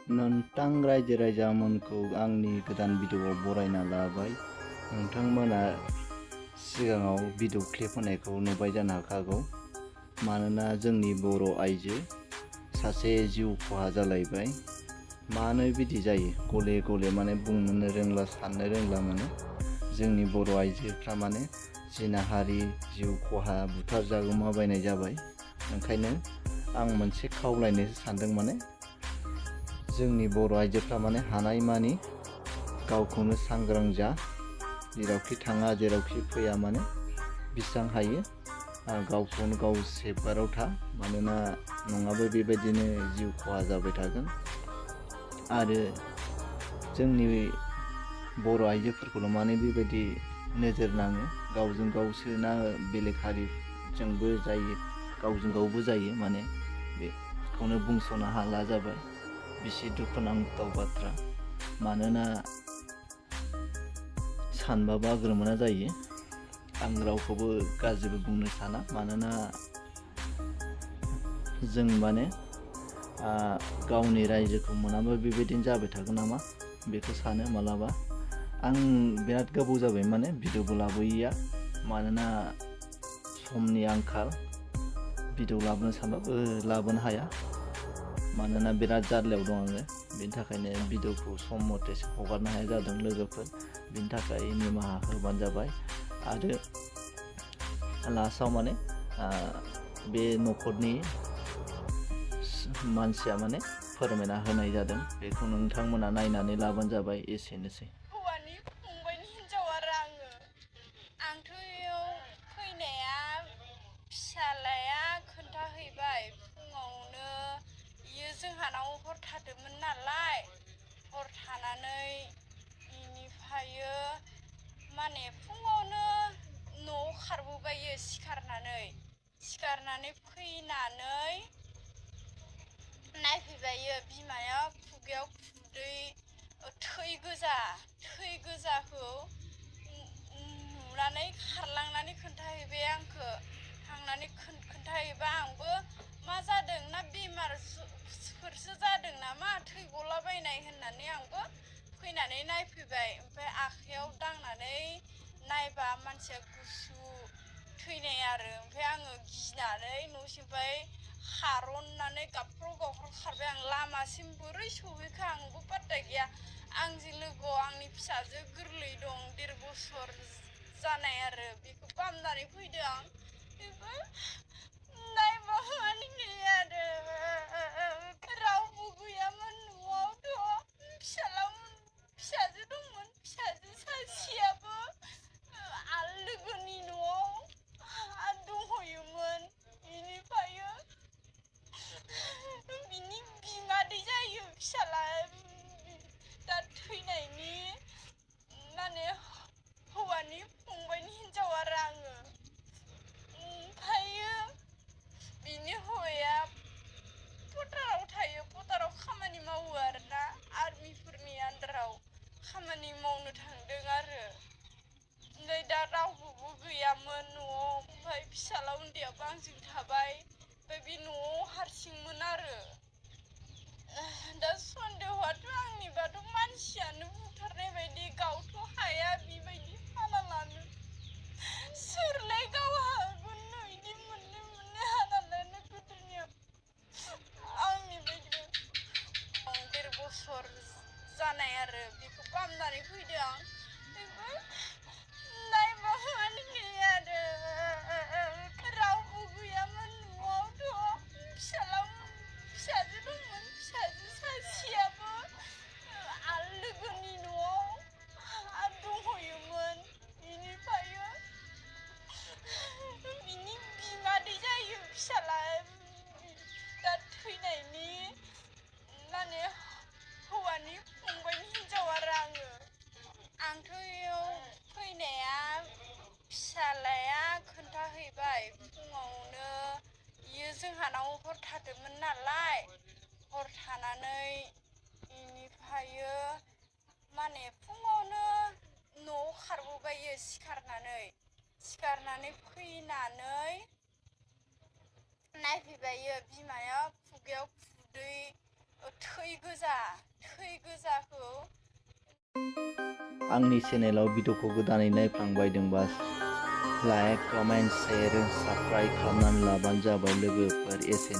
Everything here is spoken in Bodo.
नोंथां रायजो राजामोनखौ आंनि गोदान भिडिअ'आव बरायना लाबाय। नोंथांमोना सिगाङाव भिडिअ क्लिप होनायखौ नुबाय जानो हागौ। मानोना जोंनि बर' आइजो सासे जिउ खहा जालायबाय। मानो बिदि जायो? गले गले माने बुंनो रोंला साननो रोंला माने जोंनि बर' आइजोफ्रा माने जिनाहारि जिउ खहा बुथार जागोमाबायनाय जाबाय। ओंखायनो आं मोनसे खावलायनो सानदों, माने जोंनि बर' आइजोफ्रा माने हानायमानि गावखौनो सांग्रां जा, जेरावखि थाङा जेरावखि फैया माने बेसेबां हायो गावखौनो गाव सेफगार्डआव था। मानोना नङाबा बेबायदिनो जिउ खहा जाबाय थागोन। आरो जोंनि बर' आइजोफोरखौल' माने बेबायदि नोजोर नाङो, गावजों गावसो ना बेलेग हारिजोंबो जायो, गावजों गावबो जायो। माने बेखौनो बुंस'नो हाला जाबाय। बेसे दुखुनांथाव बाथ्रा। मानोना सानबा बाग्रोमोना जायो। आं रावखौबो गाज्रिबो बुंनो साना, मानोना जों माने गावनि रायजोखौ मोनाबा बेबायदिनो जाबाय थागोन नामा बेखौ सानो मालाबा। आं बिराद गोबाव जाबाय माने भिडिअबो लाबोयैया, मानोना समनि आंखाल। भिडिअ लाबोनो सानबाबो लाबोनो हाया, मानोना बिराद जारलायाव दं आङो। बेनि थाखायनो भिडिअखौ सम मथे हगारनो हाया जादों लोगोफोर। बिनि थाखाय निमाहा होबानो जाबाय। आरो लास्टआव माने बे न'खरनि मानसिया माने फोरमायना होनाय जादों, बेखौ नोंथांमोना नायनानै लाबानो जाबाय। एसेनोसै। हौवानि फंबायनि हिनजाव आरो आंथ' इयाव फैनाया फिसालाया खोन्थाहैबाय फुङावनो। इयो जोंहानाव हर थादोंमोन नालाय, हर थानानै इनिफ्रायो माने फुङावनो न'आव खारबोबायो सिखारनानै फैनानै नायफैबायो बिमाया खुगायाव थै गोजाखौ नुनानै खारलांनानै खोन्थाहैबाय आंखो। थांनानै खोन्थाहैबा आंबो मा जादों ना बेमारफोरसो जादों नामा, थै गलाबायनाय होननानै आंबो फैनानै नायफैबाय। ओमफ्राय आखाइयाव दांनानै नायबा मानसिया गुसु थैनाय आरो। ओमफ्राय आङो गिनानै न'सिमफ्राय खारननानै गाबख्राव खारबाय आं लामासिम। बोरै सहैखो आंबो पात्ता गैया। आंजों लोगोआव आंनि फिसाजो गोरलै दं, 1.5 बोसोर जानाय आरो। बेखौ बामनानै फैदों आं। बेबो नायबा मानो गैया आरो, रावबो गैयामोन न'आवथ'। फिसाजो दंमोन, फिसाजो सासेयाबो लोगोनि न'आव दंहैयोमोन। बेनिफ्रायो बिनि बिमादै जायो फिसाला दा थैनायनि माने हौवानि फंबायनि हिनजाव आरो आङो। ओमफ्रायो बिनि हौवाया पटाराव थायो, पटाराव खामानि मावो आरोना, आर्मिफोरनि आन्दाराव खामानि मावनो थांदों आरो। ओमफ्राय दा रावबो गैयामोन न'आव। ओमफ्राय फिसाला उन्दैयाबो आंजों थाबाय। ओमफ्राय बे न'आव हारसिंमोन आरो। दा सन्देहआथ' आंनिबाथ' मानसियानो बुथारनाय बायदि, गावथ' हाया बेबायदि हाना लानो। सोरलाय गाव हागोन बिदि मोननै हाना लानो गोदोनियाव। आंनि बायदिबा 1.5 बोसोर जानाय आरो। बेखौ बामनानै फैदों आं। बेबो नायबा मानो गैया आरो, रावबो गैयामोन न'आवथ'। फिसाजो दंमोन, फिसाजो सासेयाबो लोगोनि न'आव दंहैयोमोन। बेनिफ्रायो बिनि बिमादै जायो फिसाला दा थैनायनि माने हौवानि फंबायनि हिनजाव आरो आङो। आंथ' इयाव फैनाया फिसालाया खोन्थाहैबाय फुङावनो। इयो जोंहानाव हर थादोंमोन नालाय, हर थानानै इनिफ्रायो माने फुङावनो न'आव खारबोबायो सिखारनानै फैनानै नायफैबायो बिमाया खुगायाव थै गोजाखौ आंनि चेनेलाव भिडिअखौ गोदानै नायफ्लांबायदोंबा लाइक, कमेन्ट, शेयार, साबस्क्राइब खालामनानै लाबानो जाबाय लोगोफोर। एसेनो